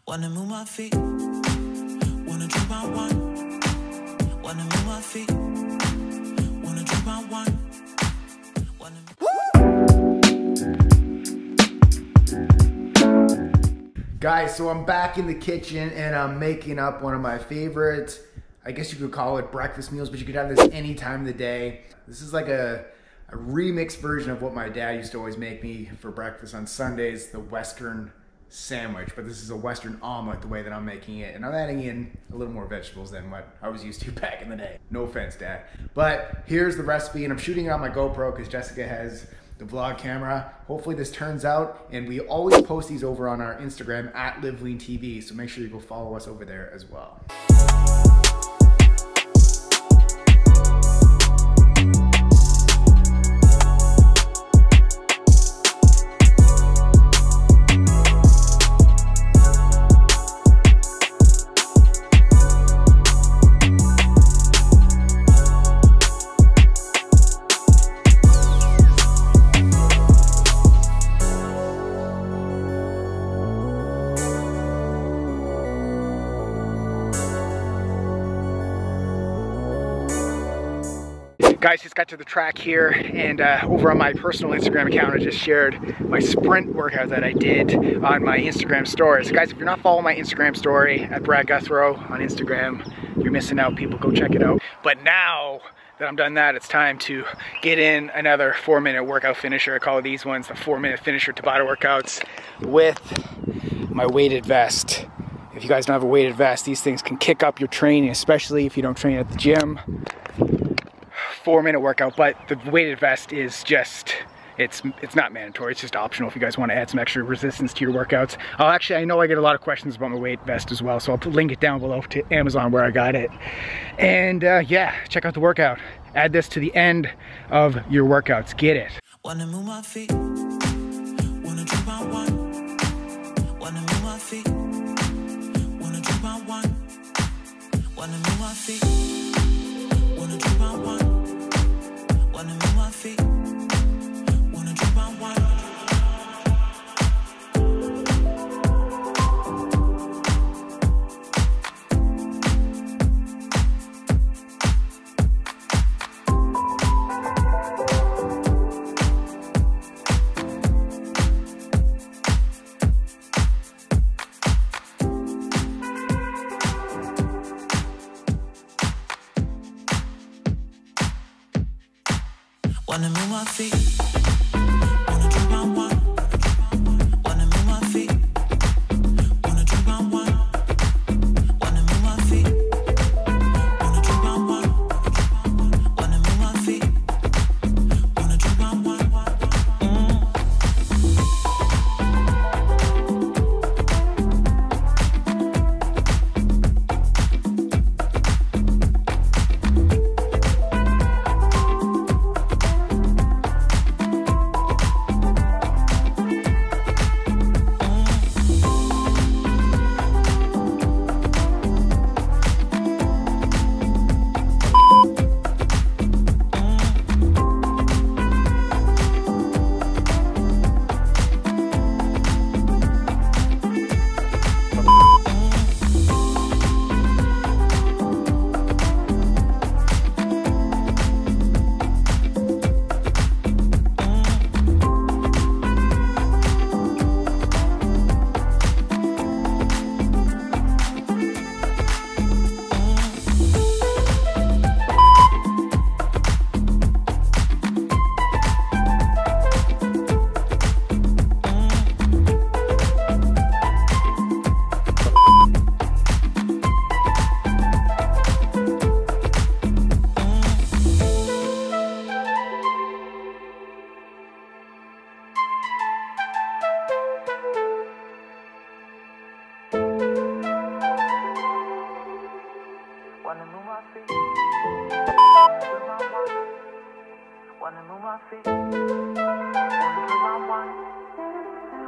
Wanna move my feet, wanna drink my wine. Wanna move my feet, wanna drink my wine. Guys, so I'm back in the kitchen and I'm making up one of my favorite, I guess you could call it breakfast meals, but you could have this any time of the day. This is like a remixed version of what my dad used to always make me for breakfast on Sundays, the Western sandwich, but this is a Western omelet the way that I'm making it, and I'm adding in a little more vegetables than what I was used to back in the day. No offense, Dad. But here's the recipe, and I'm shooting it on my GoPro because Jessica has the vlog camera. Hopefully this turns out, and we always post these over on our Instagram at LiveLeanTV, so make sure you go follow us over there as well. Guys, just got to the track here, and over on my personal Instagram account, I just shared my sprint workout that I did on my Instagram stories. Guys, if you're not following my Instagram story at Brad Guthrow on Instagram, you're missing out, people. Go check it out. But now that I'm done that, it's time to get in another 4-minute workout finisher. I call these ones the 4-minute finisher Tabata workouts with my weighted vest. If you guys don't have a weighted vest, these things can kick up your training, especially if you don't train at the gym. 4-minute workout, but the weighted vest is just, it's not mandatory, it's just optional if you guys want to add some extra resistance to your workouts. Actually, I know I get a lot of questions about my weight vest as well, so I'll link it down below to Amazon where I got it. And yeah, check out the workout. Add this to the end of your workouts. Get it. Wanna move my feet, wanna drink my wine. Wanna move my feet, wanna drink my wine. Wanna move my feet, wanna drink my wine. Wanna move my feet, wanna drink my wine. Wanna move my feet, wanna drink my wine. Wanna move my feet, wanna drink my wine. Wanna move my feet, wanna drink my wine. Wanna move my feet, wanna drink my wine. Wanna move my feet, wanna move my feet, wanna drink my wine.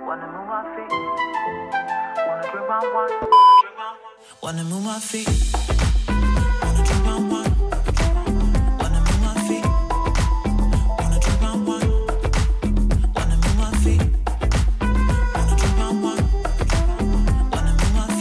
Wanna move my feet, wanna drink my wine. Wanna move my feet, wanna drink my wine. Wanna move my feet, wanna drink my wine. Wanna move my feet, wanna drink my wine. Wanna move my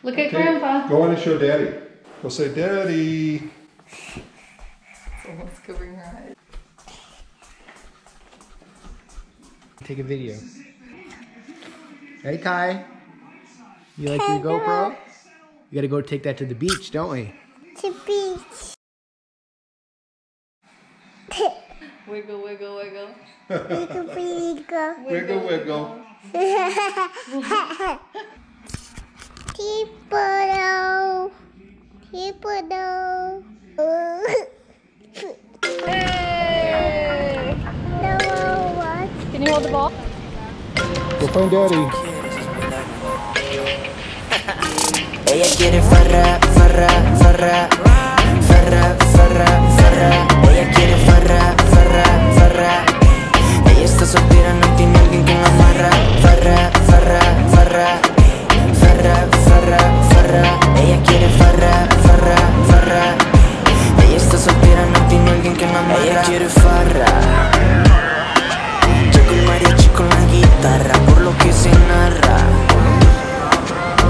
Look at Grandpa. Go in and show Daddy. Go say, Daddy. Someone's covering her eyes. Take a video. Hey, Kai. You like your GoPro? You gotta go take that to the beach, don't we? To beach. Wiggle, wiggle, wiggle. Wiggle, wiggle. Wiggle, wiggle. Hippo. Hippo. Hey! No, what? Can you hold the ball? Go find Daddy. Ella quiere farra, farra, farra, farra, farra, farra. Ella quiere farra, farra, farra. Ella está soltera, no tiene alguien que la amarra. Farra, farra, farra, farra, farra, farra. Ella quiere farra, farra, farra. Ella está soltera, no tiene alguien que la amarra. Ella quiere farra. Llegó el mariachi con la guitarra, por lo que se narra.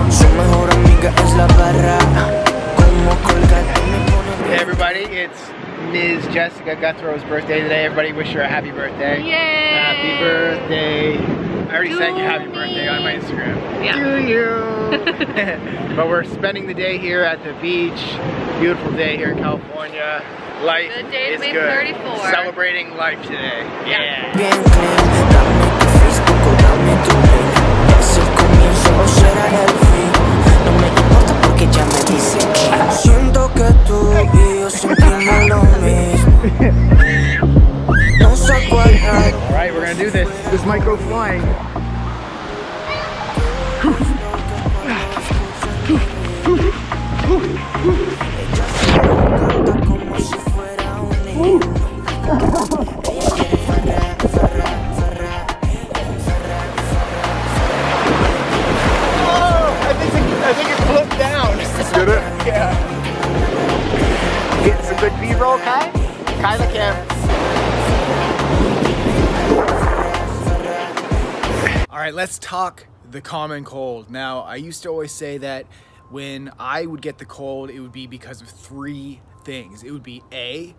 Su mejor amiga es la barra. Como colgate me pone. Hey everybody, it's Ms. Jessica Guthrow's birthday today. Everybody wish her a happy birthday. Yay! Happy birthday. I already sang you happy birthday on my Instagram. Yeah. To you. But we're spending the day here at the beach. Beautiful day here in California. Life Good day to is be good. 34. Celebrating life today. Yeah. Bien clean, dame tu Facebook o dame tu link. Es el comienzo o será el fin. No me importa porque ya me dicen que siento que tú y yo sentimos lo mismo. No sé cuál es. Alright, we're gonna do this. This might go flying. Como si fuera un niño. Ella quiere farra, farra, farra, farra, Oh, I think it flipped down. Did it? Yeah. Getting some good B-roll, Kai? Kai the camera. Alright, let's talk the common cold. Now, I used to always say that when I would get the cold, it would be because of three things. It would be A,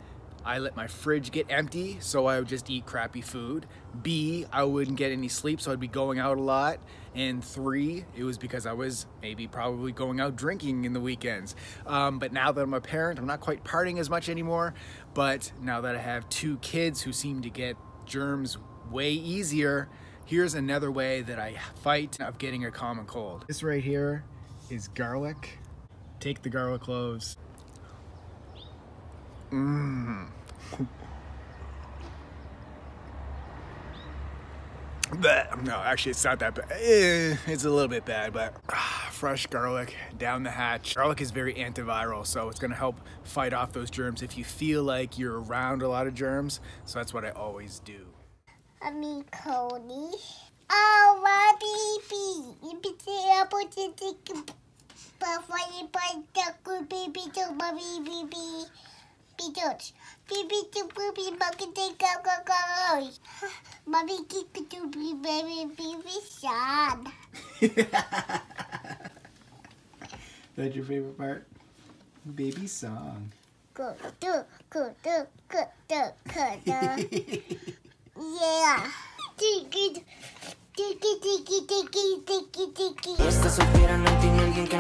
I let my fridge get empty, so I would just eat crappy food. B, I wouldn't get any sleep, so I'd be going out a lot. And 3, it was because I was probably going out drinking in the weekends. But now that I'm a parent, I'm not quite partying as much anymore. But now that I have 2 kids who seem to get germs way easier, here's another way that I fight of getting a common cold. This right here is garlic. Take the garlic cloves. Mmm. No, actually it's not that bad. It's a little bit bad, but fresh garlic down the hatch. Garlic is very antiviral, so it's gonna help fight off those germs if you feel like you're around a lot of germs. So that's what I always do. I'm Cody. Oh, my baby. You be able to take a before you put the baby to my baby. Baby to baby, bucket take go. Mommy kick to be baby sad. That's your favorite part? Baby song. Good. Yeah. Tiki. Esta soltera no tiene alguien que